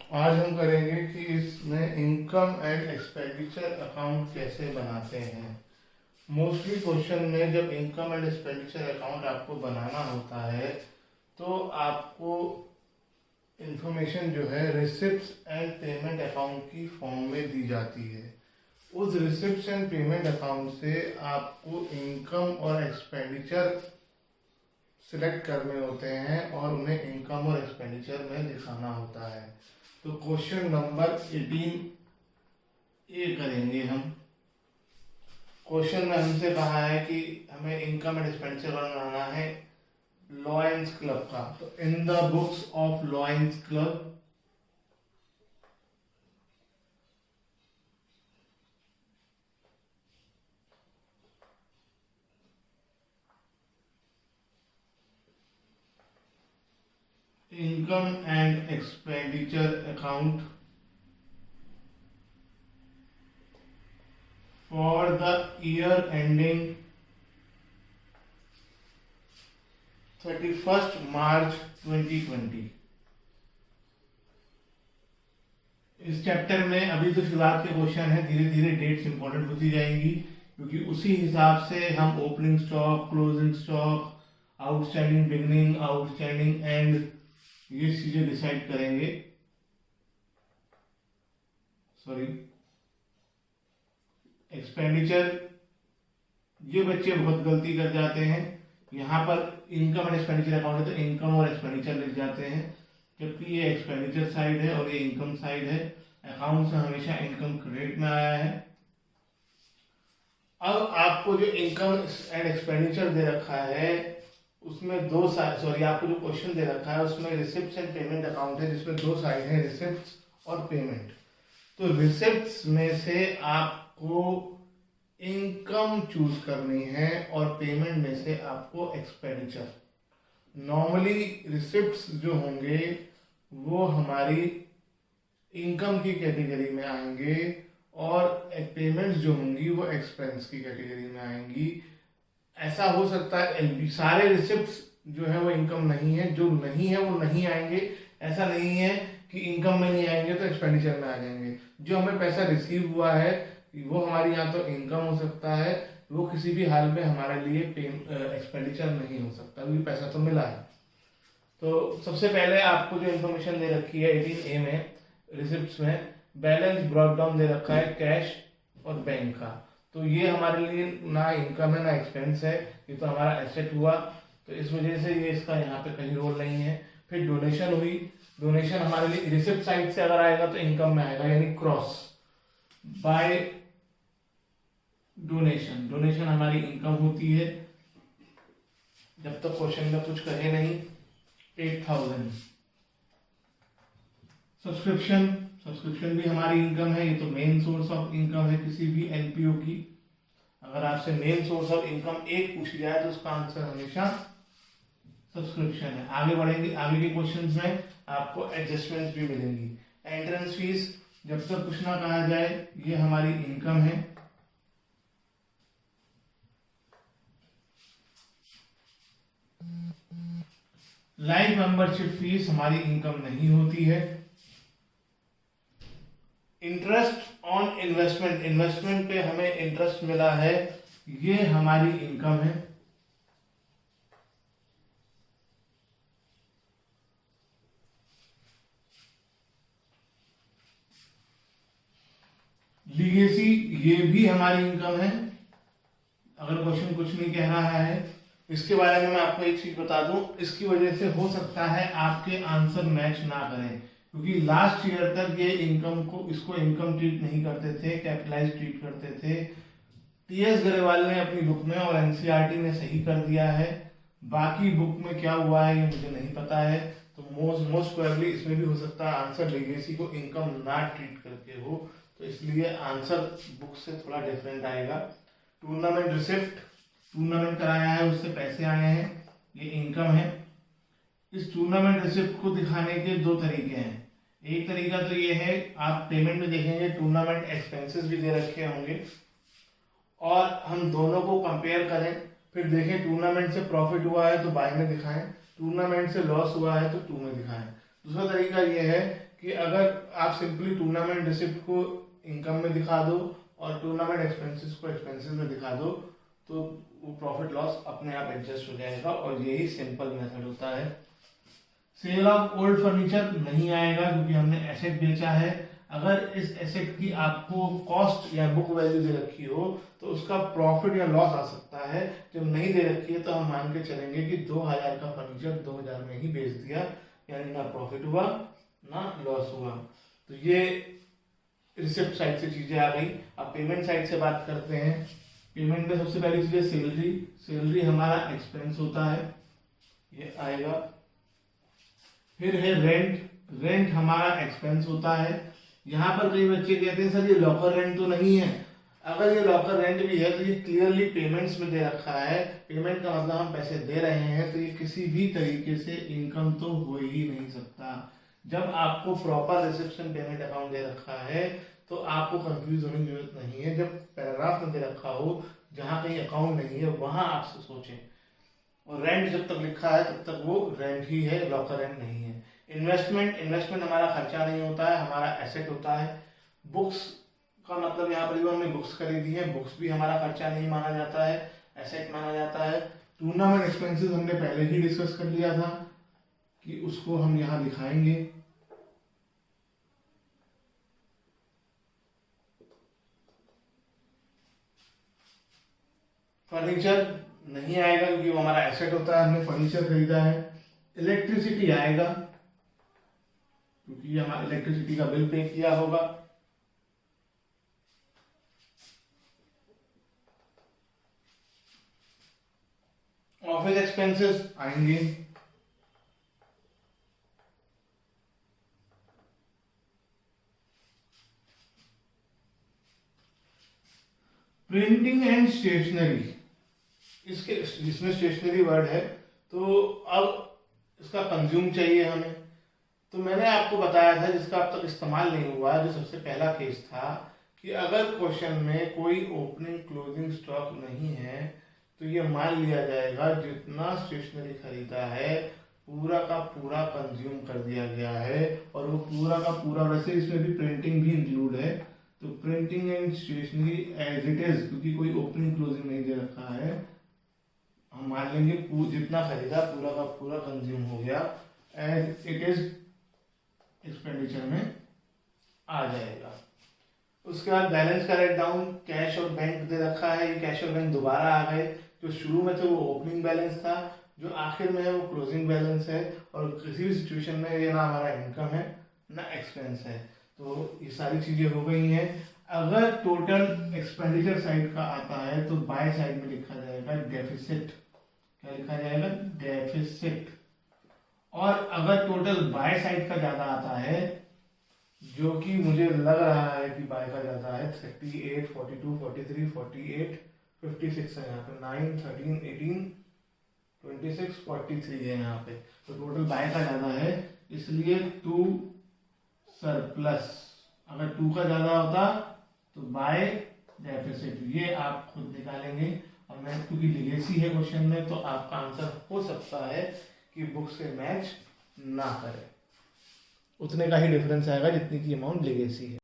आज हम करेंगे कि इसमें इनकम एंड एक्सपेंडिचर अकाउंट कैसे बनाते हैं। मोस्टली क्वेश्चन में जब इनकम एंड एक्सपेंडिचर अकाउंट आपको बनाना होता है तो आपको इंफॉर्मेशन जो है रिसिप्ट्स एंड पेमेंट अकाउंट की फॉर्म में दी जाती है। उस रिसिप्ट्स एंड पेमेंट अकाउंट से आपको इनकम और एक्सपेंडिचर सिलेक्ट करने होते हैं और उन्हें इनकम और एक्सपेंडिचर में दिखाना होता है। तो क्वेश्चन नंबर 18 ए करेंगे हम। क्वेश्चन में हमसे कहा है कि हमें इनकम एंड एक्सपेंडिचर बनाना है लॉयंस क्लब का। तो in the books of lions club income and expenditure account for the year ending 31 मार्च 2020। इस चैप्टर में अभी तो शुरुआत के क्वेश्चन है, धीरे धीरे डेट्स इंपॉर्टेंट होती जाएंगी क्योंकि उसी हिसाब से हम opening stock, closing stock, outstanding beginning, outstanding and ये चीजें डिसाइड करेंगे। सॉरी, एक्सपेंडिचर, ये बच्चे बहुत गलती कर जाते हैं। यहाँ पर इनकम एंड एक्सपेंडिचर अकाउंट है तो इनकम और एक्सपेंडिचर लिख जाते हैं, जबकि ये एक्सपेंडिचर साइड है और ये इनकम साइड है। अकाउंट से हमेशा इनकम क्रेडिट में आया है। अब आपको जो इनकम एंड एक्सपेंडिचर दे रखा है उसमें दो साइड, सॉरी आपको जो क्वेश्चन दे रखा है उसमें रिसिप्ट्स एंड पेमेंट अकाउंट है जिसमें दो साइड है, रिसिप्ट्स और पेमेंट। तो रिसिप्ट्स में से आपको इनकम चूज करनी है और पेमेंट में से आपको एक्सपेंडिचर। नॉर्मली रिसिप्ट्स जो होंगे वो हमारी इनकम की कैटेगरी में आएंगे और पेमेंट्स जो होंगी वो एक्सपेंस की कैटेगरी में आएंगी। ऐसा हो सकता है सारे रिसिप्ट्स जो है वो इनकम नहीं है, जो नहीं है वो नहीं आएंगे। ऐसा नहीं है कि इनकम में नहीं आएंगे तो एक्सपेंडिचर में आ जाएंगे। जो हमें पैसा रिसीव हुआ है वो हमारी यहाँ तो इनकम हो सकता है, वो किसी भी हाल में हमारे लिए एक्सपेंडिचर नहीं हो सकता क्योंकि पैसा तो मिला है। तो सबसे पहले आपको जो इन्फॉर्मेशन दे रखी है 18A में रिसिप्ट्स में बैलेंस ब्रॉट डाउन दे रखा है कैश और बैंक का। तो ये हमारे लिए ना इनकम है ना एक्सपेंस है, ये तो हमारा एसेट हुआ, तो इस वजह से ये इसका यहाँ पे कहीं रोल नहीं है। फिर डोनेशन हुई, डोनेशन हमारे लिए रिसिप्ट साइड से अगर आएगा तो इनकम में आएगा, यानी क्रॉस बाय डोनेशन। डोनेशन हमारी इनकम होती है जब तक क्वेश्चन में कुछ कहे नहीं। 8000 सब्सक्रिप्शन, सब्सक्रिप्शन भी हमारी इनकम है, ये तो मेन सोर्स ऑफ इनकम है किसी भी एनपीओ की। अगर आपसे मेन सोर्स ऑफ इनकम एक पूछी जाए तो उसका आंसर हमेशा सब्सक्रिप्शन है। आगे बढ़ेंगे, आगे के क्वेश्चंस में आपको एडजस्टमेंट भी मिलेंगी। एंट्रेंस फीस जब तक कुछ ना कहा जाए ये हमारी इनकम है। लाइफ मेंबरशिप फीस हमारी इनकम नहीं होती है। इंटरेस्ट ऑन इन्वेस्टमेंट, इन्वेस्टमेंट पे हमें इंटरेस्ट मिला है, ये हमारी इनकम है। लीगेसी ये भी हमारी इनकम है अगर क्वेश्चन कुछ नहीं कह रहा है। इसके बारे में मैं आपको एक चीज बता दूं, इसकी वजह से हो सकता है आपके आंसर मैच ना करें क्योंकि लास्ट ईयर तक ये इनकम को, इसको इनकम ट्रीट नहीं करते थे, कैपिटलाइज ट्रीट करते थे। टीएस गरेवाल ने अपनी बुक में और एनसीईआरटी ने सही कर दिया है। बाकी बुक में क्या हुआ है ये मुझे नहीं पता है। तो मोस्ट प्रोबेबली इसमें भी हो सकता है आंसर लीगेसी को इनकम ना ट्रीट करके हो, तो इसलिए आंसर बुक से थोड़ा डिफरेंट आएगा। टूर्नामेंट रिसिप्ट, टूर्नामेंट कराया है उससे पैसे आए हैं, ये इनकम है। इस टूर्नामेंट रिसिप्ट को दिखाने के दो तरीके हैं। एक तरीका तो ये है, आप पेमेंट में देखेंगे टूर्नामेंट एक्सपेंसेस भी दे रखे होंगे और हम दोनों को कंपेयर करें, फिर देखें टूर्नामेंट से प्रॉफिट हुआ है तो बाय में दिखाएं, टूर्नामेंट से लॉस हुआ है तो टू में दिखाएं। दूसरा तरीका ये है कि अगर आप सिंपली टूर्नामेंट रिसिप्ट को इनकम में दिखा दो और टूर्नामेंट एक्सपेंसेस को एक्सपेंसेस में दिखा दो तो वो प्रॉफिट लॉस अपने आप एडजस्ट हो जाएगा, और यही सिंपल मेथड होता है। सेल ऑफ ओल्ड फर्नीचर नहीं आएगा क्योंकि हमने एसेट बेचा है। अगर इस एसेट की आपको कॉस्ट या बुक वैल्यू दे रखी हो तो उसका प्रॉफिट या लॉस आ सकता है। जब नहीं दे रखी है तो हम मान के चलेंगे कि 2000 का फर्नीचर 2000 में ही बेच दिया, यानी ना प्रॉफिट हुआ ना लॉस हुआ। तो ये रिसिप्ट साइड से चीजें आ गई। अब पेमेंट साइड से बात करते हैं। पेमेंट में सबसे पहली चीज है सैलरी। सैलरी हमारा एक्सपेंस होता है, ये आएगा। फिर है रेंट। रेंट हमारा एक्सपेंस होता है। यहाँ पर कई बच्चे कहते हैं सर ये लॉकर रेंट तो नहीं है। अगर ये लॉकर रेंट भी है तो ये क्लियरली पेमेंट्स में दे रखा है। पेमेंट का मतलब हम पैसे दे रहे हैं, तो ये किसी भी तरीके से इनकम तो हो ही नहीं सकता। जब आपको प्रॉपर रिसेप्शन पेमेंट अकाउंट दे रखा है तो आपको कंफ्यूज होने की जरूरत नहीं है। जब पैराग्राफ में दे रखा हो जहाँ कहीं अकाउंट नहीं है वहां आप सोचें। और रेंट जब तक लिखा है तब तक वो रेंट ही है, लॉकर रेंट नहीं है। इन्वेस्टमेंट। इन्वेस्टमेंट हमारा खर्चा नहीं होता है, हमारा एसेट होता है। बुक्स का मतलब यहाँ पर हमने बुक्स खरीदी है, बुक्स भी हमारा खर्चा नहीं माना जाता है, एसेट माना जाता है। टूर्नामेंट एक्सपेंसेस हमने पहले ही डिस्कस कर लिया था कि उसको हम यहाँ दिखाएंगे। फर्नीचर नहीं आएगा क्योंकि वो हमारा एसेट होता है, हमने फर्नीचर खरीदा है। इलेक्ट्रिसिटी आएगा क्योंकि हमारा इलेक्ट्रिसिटी का बिल पे किया होगा। ऑफिस एक्सपेंसेस आएंगे। प्रिंटिंग एंड स्टेशनरी, इसके जिसमें स्टेशनरी वर्ड है तो अब इसका कंज्यूम चाहिए हमें। तो मैंने आपको बताया था जिसका अब तक इस्तेमाल नहीं हुआ, जो सबसे पहला केस था कि अगर क्वेश्चन में कोई ओपनिंग क्लोजिंग स्टॉक नहीं है तो ये मान लिया जाएगा जितना स्टेशनरी खरीदा है पूरा का पूरा कंज्यूम कर दिया गया है। और वो पूरा का पूरा, वैसे इसमें भी प्रिंटिंग भी इंक्लूड है, तो printing and stationery as it is, क्योंकि कोई ओपनिंग क्लोजिंग नहीं दे रखा है, हम मान लेंगे जितना खरीदा पूरा का पूरा कंज्यूम हो गया, एज इट इज एक्सपेंडिचर में आ जाएगा। उसके बाद बैलेंस का रेट डाउन। कैश और बैंक दे रखा है, ये कैश और बैंक दोबारा आ गए। जो शुरू में थे वो ओपनिंग बैलेंस था, जो आखिर में है वो क्लोजिंग बैलेंस है। और किसी भी सिचुएशन में ये ना हमारा इनकम है ना एक्सपेंस है। तो ये सारी चीजें हो गई हैं। अगर टोटल एक्सपेंडिचर साइड का आता है तो बाय साइड में लिखा जाएगा डेफिसिट। क्या लिखा जाएगा? डेफिसिट। और अगर टोटल बाय साइड का ज्यादा आता है, जो कि मुझे लग रहा है कि बाय का ज्यादा है, 38, 42, 43, 48, 56 है यहाँ पे, 9, 13, 18, 26, 43 है यहाँ पे। तो टोटल बाय का ज्यादा है, इसलिए 2 सरप्लस। अगर 2 का ज्यादा होता तो बाय डेफिसिट, ये आप खुद निकालेंगे। और मैं क्योंकि लिगेसी है क्वेश्चन में तो आपका आंसर हो सकता है कि बुक से मैच ना करे, उतने का ही डिफरेंस आएगा जितनी की अमाउंट लिगेसी है।